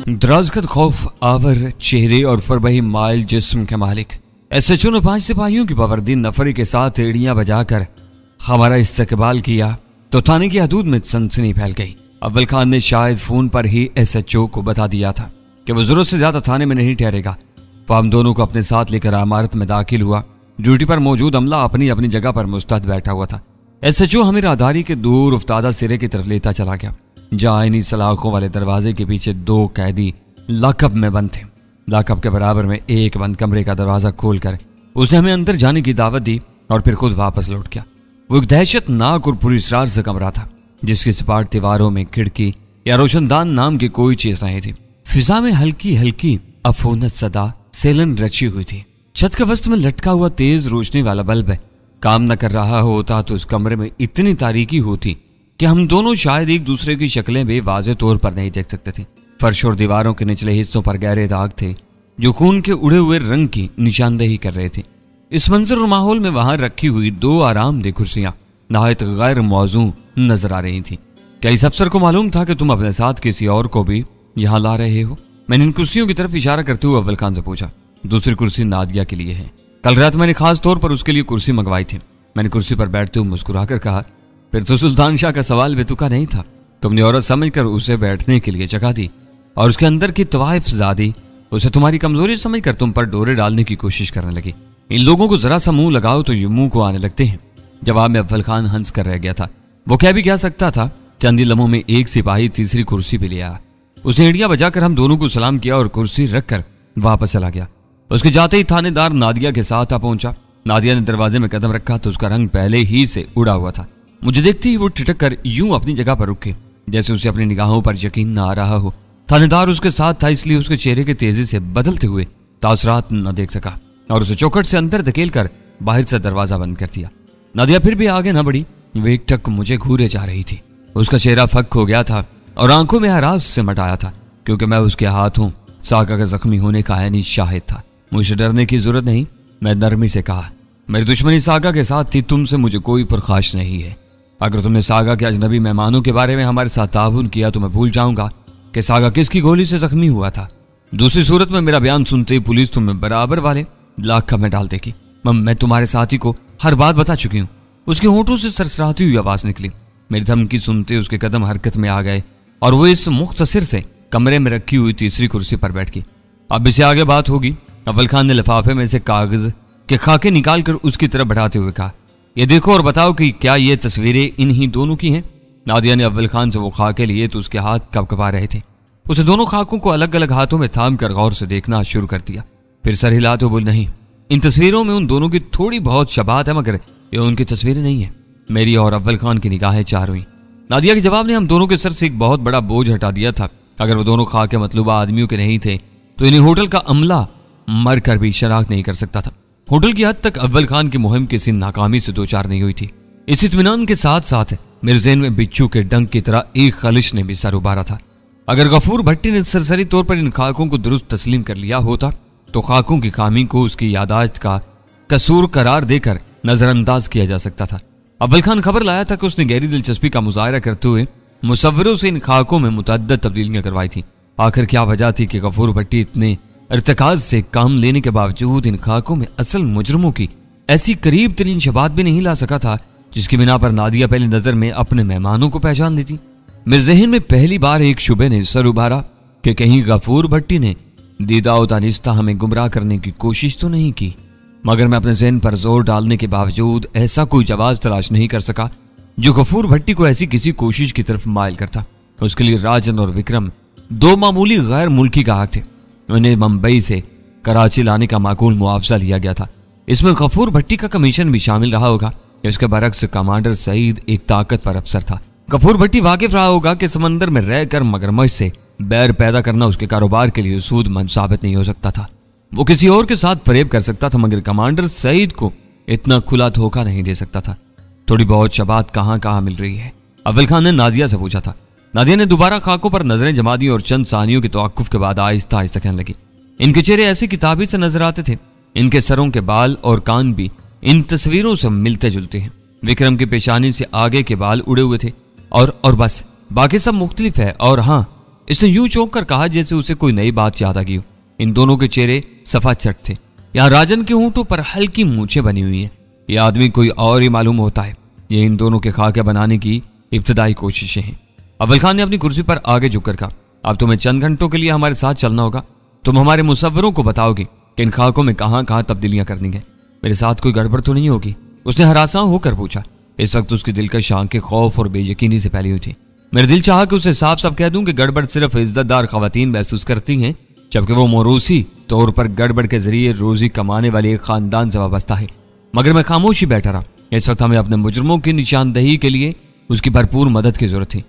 दराजकद खौफ आवर चेहरे और फरबही माइल जिस्म के मालिक एसएचओ ने 5 सिपाहियों की पाबंदी नफरी के साथ एड़ियां बजाकर हमारा इस्तकबाल किया तो थाने की हदूद में सनसनी फैल गई। अव्वल खान ने शायद फोन पर ही एसएचओ को बता दिया था कि वो जरूरत से ज्यादा थाने में नहीं ठहरेगा। वो हम दोनों को अपने साथ लेकर इमारत में दाखिल हुआ। ड्यूटी पर मौजूद अमला अपनी अपनी जगह पर मुस्तैद बैठा हुआ था। एसएचओ हमें राहदारी के दूर उफ्तादा सिरे की तरफ लेता चला गया, जहां इन्हीं सलाखों वाले दरवाजे के पीछे 2 कैदी लॉकअप में बंद थे। लॉकअप के बराबर में एक बंद कमरे का दरवाजा खोलकर उसने हमें अंदर जाने की दावत दी और फिर खुद वापस लौट गया। वो एक दहशतनाक और पुरअसरार सा कमरा था, जिसकी सपाट दीवारों में खिड़की या रोशनदान नाम की कोई चीज नहीं थी। फिजा में हल्की हल्की अफूनत सदा सेलन रची हुई थी। छत के वस्त में लटका हुआ तेज रोशनी वाला बल्ब काम न कर रहा होता तो उस कमरे में इतनी तारीकी होती कि हम दोनों शायद एक दूसरे की शक्लें भी वाज़े तौर पर नहीं देख सकते थे। फर्श और दीवारों के निचले हिस्सों पर गहरे दाग थे जो खून के उड़े हुए रंग की निशानदेही कर रहे थे। इस मंजर और माहौल में वहां रखी हुई 2 आरामदेह कुर्सियां नहायत गैर मौजू नजर आ रही थीं। क्या इस अफसर को मालूम था कि तुम अपने साथ किसी और को भी यहाँ ला रहे हो? मैंने इन कुर्सियों की तरफ इशारा करते हुए अव्वल खान से पूछा। दूसरी कुर्सी नादिया के लिए है। कल रात मैंने खास तौर पर उसके लिए कुर्सी मंगवाई थी। मैंने कुर्सी पर बैठते हुए मुस्कुराकर कहा, फिर तो सुल्तान शाह का सवाल बेतुका नहीं था। तुमने औरत समझकर उसे बैठने के लिए जगह दी और उसके अंदर की तवाइफ ज़ादी उसे तुम्हारी कमजोरी समझकर तुम पर डोरे डालने की कोशिश करने लगी। इन लोगों को जरा सा मुंह लगाओ तो ये मुंह को आने लगते हैं। जवाब में अव्वल खान हंस कर रह गया था। वो क्या भी कह सकता था। चंद ही लम्हों में एक सिपाही तीसरी कुर्सी पे ले आया। उसने एड़ियां बजाकर हम दोनों को सलाम किया और कुर्सी रखकर वापस चला गया। उसके जाते ही थानेदार नादिया के साथ आ पहुंचा। नादिया ने दरवाजे में कदम रखा तो उसका रंग पहले ही से उड़ा हुआ था। मुझे देखते ही वो ठिठक कर यूं अपनी जगह पर रुके जैसे उसे अपनी निगाहों पर यकीन न आ रहा हो। थानेदार उसके साथ था, इसलिए उसके चेहरे के तेजी से बदलते हुए तासरात न देख सका और उसे चौखट से अंदर धकेल कर बाहर से दरवाजा बंद कर दिया। नादिया फिर भी आगे न बढ़ी। वो एकटक मुझे घूरे जा रही थी। उसका चेहरा फक हो गया था और आंखों में हरास से मटाया था, क्योंकि मैं उसके हाथों सागा का जख्मी होने का ऐनी शाहिद था। मुझे डरने की जरूरत नहीं, मैं नरमी से कहा। मेरी दुश्मनी सागा के साथ थी, तुमसे मुझे कोई पुरखाश नहीं है। अगर तुमने सागा के अजनबी मेहमानों के बारे में हमारे साथ ताउन किया तो मैं भूल जाऊंगा कि सागा किसकी गोली से जख्मी हुआ था। दूसरी सूरत में मेरा बयान सुनते ही पुलिस तुम्हें बराबर वाले लाखा में डाल देगी। मैं तुम्हारे साथी को हर बात बता चुकी हूँ। उसके होंठों से सरसराती हुई आवाज निकली। मेरी धमकी सुनते उसके कदम हरकत में आ गए और वो इस मुख्तसिर से कमरे में रखी हुई तीसरी कुर्सी पर बैठ गई। अब इससे आगे बात होगी। अव्वल खान ने लिफाफे में से कागज के खाके निकालकर उसकी तरफ बढ़ाते हुए कहा, ये देखो और बताओ कि क्या ये तस्वीरें इन्हीं दोनों की हैं? नादिया ने अव्वल खान से वो खाके लिए तो उसके हाथ कपकपा रहे थे। उसे दोनों खाकों को अलग अलग हाथों में थाम कर गौर से देखना शुरू कर दिया। फिर सर हिलाते हुए बोल, नहीं, इन तस्वीरों में उन दोनों की थोड़ी बहुत शबाहत है, मगर ये उनकी तस्वीरें नहीं है। मेरी और अव्वल खान की निगाहें चार हुई। नादिया के जवाब ने हम दोनों के सर से एक बहुत बड़ा बोझ हटा दिया था। अगर वो दोनों खाके मतलूबा आदमियों के नहीं थे तो इन्हें होटल का अमला मर कर भी शनाख्त नहीं कर सकता था। होटल की हद तक अव्वल खान की मुहिम किसी नाकामी से 2-4 नहीं हुई थी। इस इत्मीनान के साथ साथ मेरे ज़हन में बिच्छू के डंक की तरह एक खलिश ने भी सर उबारा था। अगर गफूर भट्टी ने सरसरी तौर पर इन खाकों को दुरुस्त तस्लीम कर लिया होता तो खाकों की खामी को उसकी यादाश्त का कसूर करार देकर नजरअंदाज किया जा सकता था। अव्वल खान खबर लाया था कि उसने गहरी दिलचस्पी का मुजाहरा करते हुए मुसव्विरों से इन खाकों में मुतअद्दिद तब्दीलियां करवाई थी। आखिर क्या वजह थी कि गफूर भट्टी इतने इर्तिकाज से काम लेने के बावजूद इन खाकों में असल मुजरमों की ऐसी करीब तरीन शबात भी नहीं ला सका था, जिसकी बिना पर नादिया पहली नजर में अपने मेहमानों को पहचान लेती। मेरे जहन में पहली बार एक शुबे ने सर उभारा कि कहीं गफूर भट्टी ने दीदा दानिस्ता हमें गुमराह करने की कोशिश तो नहीं की। मगर मैं अपने जहन पर जोर डालने के बावजूद ऐसा कोई जवाब तलाश नहीं कर सका जो गफूर भट्टी को ऐसी किसी कोशिश की तरफ माइल करता। उसके लिए राजन और विक्रम 2 मामूली गैर मुल्की गाहक थे। उन्हें मुंबई से कराची लाने का माकूल मुआवजा लिया गया था। इसमें गफूर भट्टी का कमीशन भी शामिल रहा होगा। इसके बरक्स कमांडर सईद एक ताकतवर अफसर था। गफूर भट्टी वाकिफ रहा होगा कि समंदर में रहकर मगरमच्छ से बैर पैदा करना उसके कारोबार के लिए सूदमंद साबित नहीं हो सकता था। वो किसी और के साथ फरेब कर सकता था, मगर कमांडर सईद को इतना खुला धोखा नहीं दे सकता था। थोड़ी बहुत शबात कहाँ कहाँ मिल रही है? अव्वल खान ने नादिया से पूछा था। नादिया ने दोबारा खाकों पर नजरें जमा दी और चंद सानियों के तवक्कुफ के बाद आहिस्ता आहिस्ता कहने लगी, इनके चेहरे ऐसे किताबी से नजर आते थे। इनके सरों के बाल और कान भी इन तस्वीरों से मिलते जुलते हैं। विक्रम की पेशानी से आगे के बाल उड़े हुए थे और बस बाकी सब मुख्तलिफ है। और हाँ, इसने यूं चौंक कर कहा जैसे उसे कोई नई बात याद आ गई हो। इन दोनों के चेहरे सफा चट थे। यहाँ राजन के होंठों पर हल्की मूंछें बनी हुई हैं। यह आदमी कोई और ही मालूम होता है। ये इन दोनों के खाके बनाने की इब्तदाई कोशिशें हैं। अव्वल खान ने अपनी कुर्सी पर आगे झुककर कहा, अब तुम्हें चंद घंटों के लिए हमारे साथ चलना होगा। तुम हमारे मुसव्वरों को बताओगे कि इन खाकों में कहाँ कहाँ तब्दीलियां करनी है। मेरे साथ कोई गड़बड़ तो नहीं होगी? उसने हरासा होकर पूछा। इस वक्त उसकी दिलकश आंखें खौफ और बेयकीनी से फैली हुई थी। मेरे दिल चाहा कि उसे साफ साफ कह दूं कि गड़बड़ सिर्फ इज्जतदार खवातीन महसूस करती हैं, जबकि वो मौरूसी तौर पर गड़बड़ के जरिए रोजी कमाने वाले एक खानदान से वाबस्ता है। मगर मैं खामोशी बैठा रहा। इस वक्त हमें अपने मुजरमों की निशानदही के लिए उसकी भरपूर मदद की जरूरत थी।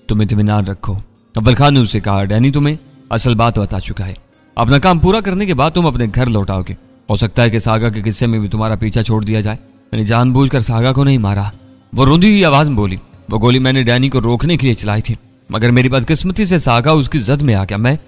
तुम इत्मीनान रखो। अव्वल खान ने उससे कहा, डैनी तुम्हें असल बात बता चुका है। अपना काम पूरा करने के बाद तुम अपने घर लौटाओगे। हो सकता है कि सागा के किस्से में भी तुम्हारा पीछा छोड़ दिया जाए। मैंने जानबूझकर सागा को नहीं मारा, वो रोंदी हुई आवाज में बोली। वो गोली मैंने डैनी को रोकने के लिए चलाई थी, मगर मेरी बदकिस्मती से सागा उसकी जद में आ गया। मैं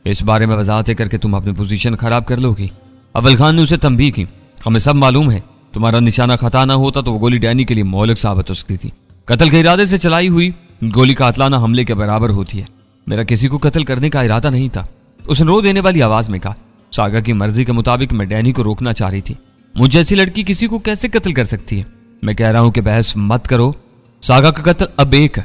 इस बारे में वजाहतें करके तुम अपनी पोजीशन खराब कर लोगी। अव्वल खान ने उसे तंबीह की। हमें सब मालूम है, तुम्हारा निशाना खता ना होता तो वो गोली डैनी के लिए मौलिक साबित हो सकती थी। कत्ल के इरादे से चलाई हुई गोली कातलाना हमले के बराबर होती है। मेरा किसी को कत्ल करने का इरादा नहीं था, उसने रो देने वाली आवाज में कहा। सागा की मर्जी के मुताबिक मैं डैनी को रोकना चाह रही थी। मुझ जैसी लड़की किसी को कैसे कत्ल कर सकती है? मैं कह रहा हूं कि बहस मत करो। सागा का कत्ल अब एक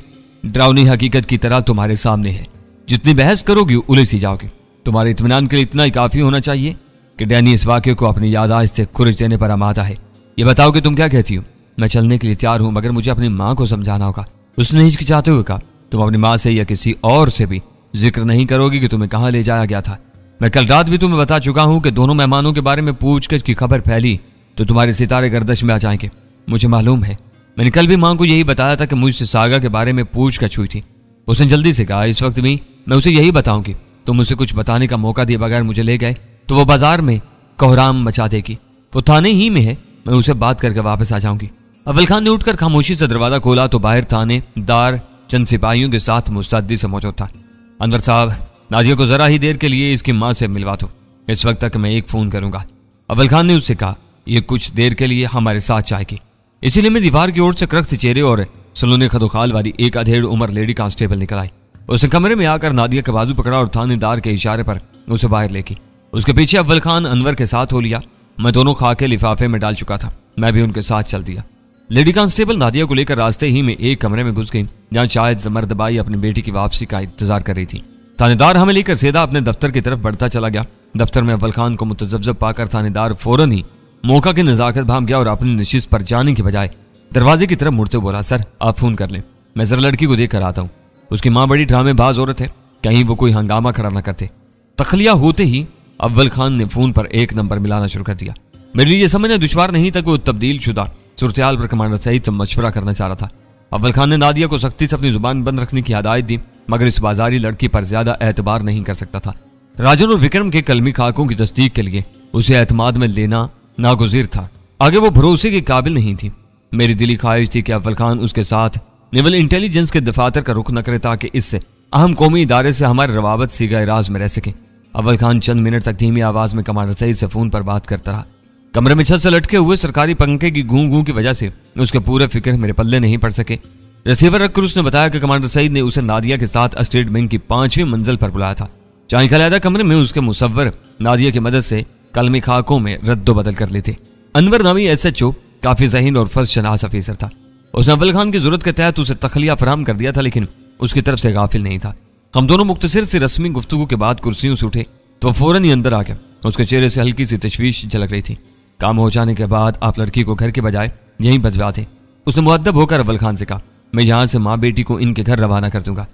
डरावनी हकीकत की तरह तुम्हारे सामने है। जितनी बहस करोगी उलझ ही जाओगे। तुम्हारे इत्मीनान के लिए इतना ही काफी होना चाहिए कि डैनी इस वाक्य को अपनी याददाश्त से खुरच देने पर आमादा है। ये बताओ कि तुम क्या कहती हो? मैं चलने के लिए तैयार हूं, मगर मुझे अपनी माँ को समझाना होगा। उसने हिचकिचाते हुए कहा, तुम अपनी माँ से या किसी और से भी जिक्र नहीं करोगी कि तुम्हें कहाँ ले जाया गया था। मैं कल रात भी तुम्हें बता चुका हूं कि दोनों मेहमानों के बारे में पूछताछ की खबर फैली तो तुम्हारे सितारे गर्दश में आ जाएंगे। मुझे मालूम है, मैंने कल भी माँ को यही बताया था कि मुझसे सागा के बारे में पूछताछ हुई थी। उसने जल्दी से कहा, इस वक्त भी मैं उसे यही बताऊंगी। तुम मुझसे कुछ बताने का मौका दिए बगैर मुझे ले गए तो वो बाजार में कोहराम मचा देगी। वो थाने ही में है, मैं उसे बात करके वापस आ जाऊंगी। अव्वल खान ने उठकर खामोशी से दरवाजा खोला तो बाहर थानेदार चंद सिपाहियों के साथ मुस्तैदी से मौजूद था। अनवर साहब, नादिया को जरा ही देर के लिए इसकी माँ से मिलवा दो। इस वक्त तक मैं एक फोन करूंगा। अव्वल खान ने उससे कहा, यह कुछ देर के लिए हमारे साथ जाएगी। इसीलिए मैं दीवार की ओर से करख्त चेहरे और सलोने खदोखाल वाली एक अधेड़ उम्र लेडी कांस्टेबल निकल आई। उसने कमरे में आकर नादिया का बाजू पकड़ा और थानेदार के इशारे पर उसे बाहर लेगी। उसके पीछे अव्वल खान अनवर के साथ हो लिया। मैं दोनों खाके लिफाफे में डाल चुका था। मैं भी उनके साथ चल दिया। लेडी कांस्टेबल नादिया को लेकर रास्ते ही में एक कमरे में घुस गई, जहां शायद जमरदबाई अपनी बेटी की वापसी का इंतजार कर रही थी। थानेदार हमें लेकर सीधा अपने दफ्तर की तरफ बढ़ता चला गया। दफ्तर में अव्वल खान को मुतजब्जब पाकर थानेदार फौरन ही मौका की नजाकत भाग गया और अपनी नशिस्त पर जाने के बजाय दरवाजे की तरफ मुड़ते बोला, सर आप फोन कर लें, मैं जरा लड़की को देख कर आता हूँ। उसकी माँ बड़ी ड्रामेबाज औरत है, कहीं वो कोई हंगामा खड़ा न करते। तखलिया होते ही अव्वल खान ने फोन पर एक नंबर मिलाना शुरू कर दिया। मेरे लिए समझना दुश्वार नहीं था कि वो तब्दील शुदा सूरत-ए-हाल पर कमांडर सईद से मशवरा करना चाह रहा था। अव्वल खान ने नादिया को सख्ती से अपनी जुबान बंद रखने की हिदायत दी, मगर इस बाजारी लड़की पर ज्यादा एतबार नहीं कर सकता था। राजन और विक्रम के कलमी खाकों की तस्दीक के लिए उसे एतमाद में लेना नागुज़ीर था। आगे वो भरोसे के काबिल नहीं थी। मेरी दिली ख्वाहिश थी कि अव्वल खान उसके साथ नेवल इंटेलिजेंस के दफातर का रुख न करे, ताकि इससे अहम कौमी इदारे से हमारे रवाबत सीगा राज में रह सके। अव्वल खान चंद मिनट तक धीमी आवाज में कमांडर सईद से फोन पर बात करता रहा। कमरे में छत से लटके हुए सरकारी पंखे की गूं गूं की वजह से उसके पूरे फिक्र मेरे पल्ले नहीं पड़ सके। रिसीवर रखकर उसने बताया कि कमांडर सईद ने उसे नादिया के साथ स्टेट बैंक की 5वीं मंजिल पर बुलाया था, जहां एक अलहदा कमरे में उसके मुसव्वर नादिया की मदद से कलमी खाकों में रद्दो बदल कर लेते। अनवर नामी SHO काफी ज़हीन और फर्ज शनास अफीसर था। उसने अव्वल खान की जरूरत के तहत उसे तखलिया फराहम कर दिया था, लेकिन उसकी तरफ से गाफिल नहीं था। हम दोनों मुख्तसर से रस्मी गुफ्तगू के बाद कुर्सियों से उठे तो फौरन ही अंदर आ गया। उसके चेहरे से हल्की सी तशवीश झलक रही थी। काम हो जाने के बाद आप लड़की को घर के बजाय यहीं भिजवा दें। उसने मुअद्दब होकर अव्वल खान से कहा, मैं यहाँ से माँ बेटी को इनके घर रवाना कर दूंगा।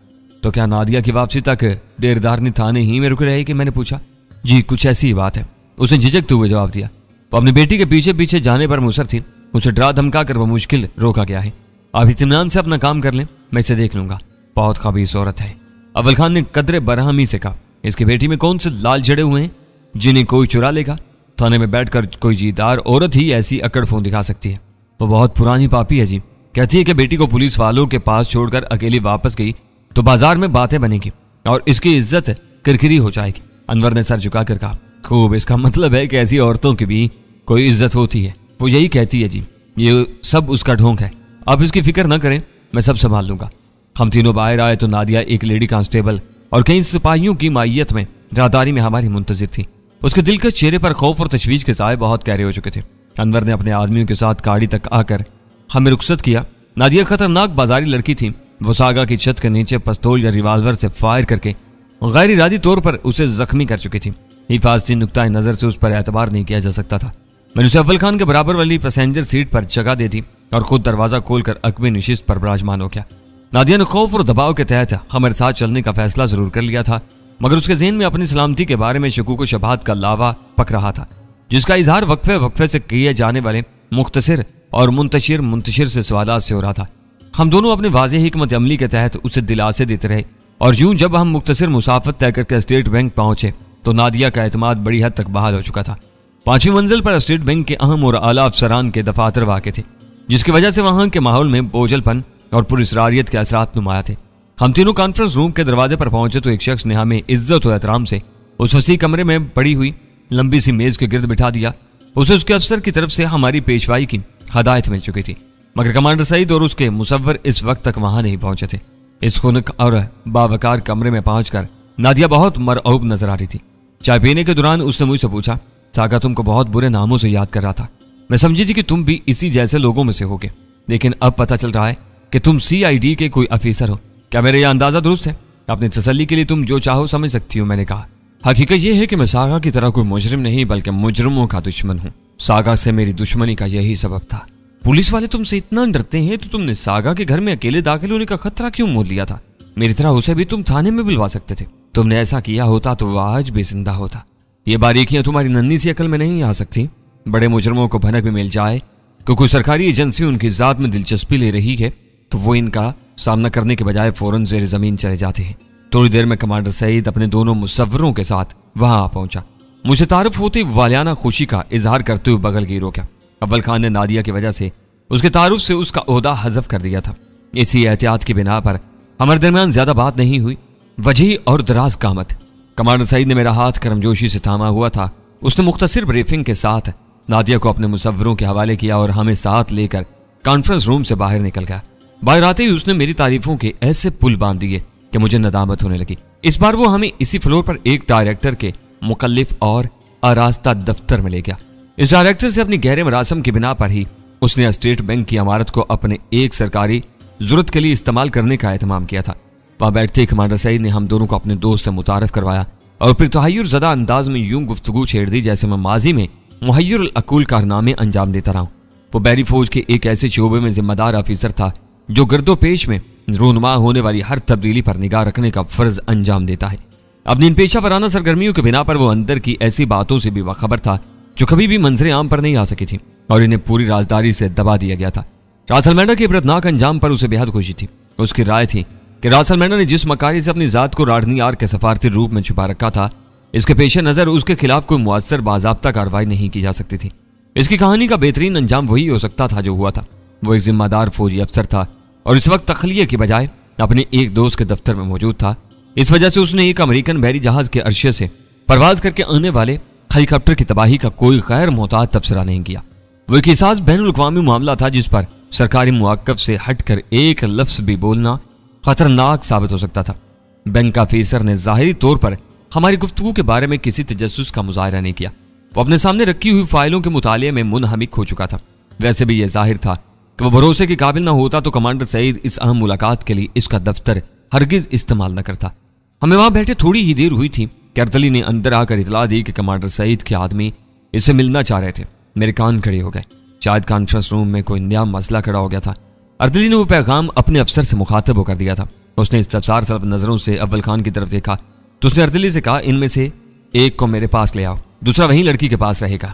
तो क्या नादिया की वापसी तक डेरदारनी थाने ही में रुक रहेगी? मैंने पूछा। जी कुछ ऐसी ही बात है, उसने झिझकते हुए जवाब दिया। वो अपनी बेटी के पीछे पीछे जाने पर मुसर थी। उसे डरा धमका कर मुश्किल रोका गया है। आप इत्मीनान से अपना काम कर लें, मैं इसे देख लूंगा। बहुत खबीस औरत है। अव्वल खान ने कदरे बरहमी से कहा, इसकी बेटी में कौन से लाल जड़े हुए हैं जिन्हें कोई चुरा लेगा? थाने में बैठकर कोई जीदार औरत ही ऐसी अकड़ फोन दिखा सकती है। वो बहुत पुरानी पापी है जी। कहती है कि बेटी को पुलिस वालों के पास छोड़कर अकेली वापस गई तो बाजार में बातें बनेगी और इसकी इज्जत किरकिरी हो जाएगी। अनवर ने सर झुकाकर कहा, खूब, इसका मतलब है कि ऐसी औरतों की भी कोई इज्जत होती है। वो यही कहती है जी, ये सब उसका ढोंग है। आप इसकी फिक्र न करें, मैं सब संभाल लूंगा। हम तीनों बाहर आए तो नादिया एक लेडी कांस्टेबल और कई सिपाहियों की माइयत में राहदारी में हमारी मुंतजिर थी। उसके दिल के चेहरे पर खौफ और तशवीश के साए बहुत गहरे हो चुके थे। अनवर ने अपने आदमियों के साथ गाड़ी तक आकर हमें रुखसत किया। नादिया खतरनाक बाजारी लड़की थी। वो सागा की छत के नीचे पिस्तौल या रिवाल्वर से फायर करके गैर इरादी तौर पर उसे जख्मी कर चुकी थी। हिफाजती नुक्ताए नजर से उस पर एतबार नहीं किया जा सकता था। मैंने उसे अव्वल खान के बराबर वाली पैसेंजर सीट पर जगह दे दी और खुद दरवाजा खोलकर अकबे निशिस्त पर विराजमान हो गया। नादिया ने खौफ और दबाव के तहत हमारे साथ चलने का फैसला जरूर कर लिया था, मगर उसके ज़हन में अपनी सलामती के बारे में शकूक व शबहात का लावा पक रहा था, जिसका इजहार वक्फे वक्फे से किए जाने वाले मुख्तसर और मुंतशिर से सवालात से हो रहा था। हम दोनों अपने वाज़ेह हिकमत अमली के तहत उसे दिलासे देते रहे और यूं जब हम मुख्तसर मुसाफत तय करके स्टेट बैंक पहुंचे तो नादिया का एतमाद बड़ी हद तक बहाल हो चुका था। 5वीं मंजिल पर स्टेट बैंक के अहम और आला अफसरान के दफातर वाक़े थे, जिसकी वजह से वहां के माहौल में बोझलपन और पुरस्रारियत के असरात नुमाया थे। हम तीनों कॉन्फ्रेंस रूम के दरवाजे पर पहुंचे तो एक शख्स ने हमें इज्जत और एहतराम से उस वसी कमरे में पड़ी हुई लंबी सी मेज के गिर्द बिठा दिया। उसे उसके अफसर की तरफ से हमारी पेशवाई की हदायत मिल चुकी थी, मगर कमांडर सईद और उसके मुसव्वर इस वक्त तक वहां नहीं पहुंचे थे। इस खुनक और बावकार कमरे में पहुंचकर नादिया बहुत मरऊब नजर आ रही थी। चाय पीने के दौरान उसने मुझसे पूछा, सागा तुमको बहुत बुरे नामों से याद कर रहा था। मैं समझी थी कि तुम भी इसी जैसे लोगों में से होगे, लेकिन अब पता चल रहा है कि तुम CID के कोई अफीसर हो। क्या मेरा यह अंदाजा दुरुस्त है? अपनी तसल्ली के लिए तुम जो चाहो समझ सकती हो, मैंने कहा। हकीकत यह है कि मैं सागा की तरह कोई मुजरिम नहीं बल्कि मुजरिमों का दुश्मन हूँ। सागा से मेरी दुश्मनी का यही सबब था। पुलिस वाले तुमसे इतना डरते हैं तो तुमने सागा के घर में अकेले दाखिल होने का खतरा क्यों मोल लिया था? मेरी तरह उसे भी तुम थाने में बुलवा सकते थे। तुमने ऐसा किया होता तो वह आज भी जिंदा होता। ये बारीकियां तुम्हारी नन्ही सी अकल में नहीं आ सकती। बड़े मुजरिमों को भनक भी मिल जाए कि कोई सरकारी एजेंसी उनकी जात में दिलचस्पी ले रही है तो वो इनका सामना करने के बजाय फौरन ज़ेर जमीन चले जाते हैं। थोड़ी देर में कमांडर सईद अपने दोनों मुसव्वरों के साथ वहां आ पहुंचा। मुझे तारुफ होते वालियाना खुशी का इजहार करते हुए बगल गिर हो गया। अव्वल खान ने नादिया की वजह से उसके तारुफ से उसका ओहदा हज़फ कर दिया था। इसी एहतियात की बिना पर हमारे दरमियान ज्यादा बात नहीं हुई। वजह और दराज कामत। कमांडर सईद ने मेरा हाथ करमजोशी से थामा हुआ था। उसने मुख्तसर ब्रीफिंग के साथ नादिया को अपने मुसव्वरों के हवाले किया और हमें साथ लेकर कॉन्फ्रेंस रूम से बाहर निकल गया। बाहर आते ही उसने मेरी तारीफों के ऐसे पुल बांध दिए कि मुझे नदामत होने लगी। इस बार वो हमें इसी फ्लोर पर एक डायरेक्टर के मुकल्लिफ और आरास्ता दफ्तर में ले गया। इस डायरेक्टर से अपनी गहरे मरासम की बिना पर ही उसने स्टेट बैंक की इमारत को अपने एक सरकारी जरूरत के लिए इस्तेमाल करने का एहतमाम किया था। वहां बैठते कमांडर सईद ने हम दोनों को अपने दोस्त से मुतारफ करवाया और फिर तहय्युर ज़दा अंदाज में यूं गुफ्तगू छेड़ दी जैसे मैं माजी में मुहय्युरुल अकूल कारनामे अंजाम देता रहा हूं। वो बैरी फौज के एक ऐसे शोबे में जिम्मेदार ऑफिसर था जो गर्दोपेश में रूनुमा होने वाली हर तब्दीली पर निगाह रखने का फर्ज अंजाम देता है। अपनी इन पेशा वराना सरगर्मियों के बिना पर वो अंदर की ऐसी बातों से भी बाखबर था जो कभी भी मंजरे आम पर नहीं आ सकी थी और इन्हें पूरी राजदारी से दबा दिया गया था। रासलमैंडा के इबरतनाक अंजाम पर उसे बेहद खुशी थी। उसकी राय थी कि रासलमैंडा ने जिस मकारी से अपनी जात को राडनियार के सफारती रूप में छुपा रखा था, इसके पेश नजर उसके खिलाफ कोई मुअस्सर बाज़ाब्ता कार्रवाई नहीं की जा सकती थी। इसकी कहानी का बेहतरीन अंजाम वही हो सकता था जो हुआ था। वो एक जिम्मेदार फौजी अफसर था और इस वक्त तखलिये के बजाय अपने एक दोस्त के दफ्तर में मौजूद था। इस वजह से उसने एक अमेरिकन बहरी जहाज के अरशे से परवाज करके आने वाले हेलीकॉप्टर की तबाही का कोई गैर मोहतात तबसरा नहीं किया। वो एक एहसास बैनुल-अक़वामी मामला था जिस पर सरकारी मुआक्कफ से हटकर एक लफ्ज भी बोलना खतरनाक साबित हो सकता था। बैंक का अफीसर ने जाहिरी तौर पर हमारी गुफ्तगू के बारे में किसी तजस्सुस का मुजाहरा नहीं किया। वो अपने सामने रखी हुई फाइलों के मुताले में मुनहमिक हो चुका था। वैसे भी यह जाहिर था कि वो भरोसे के काबिल न होता तो कमांडर सईद इस अहम मुलाकात के लिए इसका दफ्तर हरगिज इस्तेमाल न करता। हमें वहां बैठे थोड़ी ही देर हुई थी कि अर्दली ने अंदर आकर इतला दी कि कमांडर सईद के आदमी इससे मिलना चाह रहे थे। मेरे कान खड़े हो गए। शायद कॉन्फ्रेंस रूम में कोई नया मसला खड़ा हो गया था। अर्दली ने वो पैगाम अपने अफसर से मुखातब होकर दिया था। उसने इस्तफसार तलब नजरों से अव्वल खान की तरफ देखा तो उसने अर्दली से कहा, इनमें से एक को मेरे पास ले आओ, दूसरा वहीं लड़की के पास रहेगा।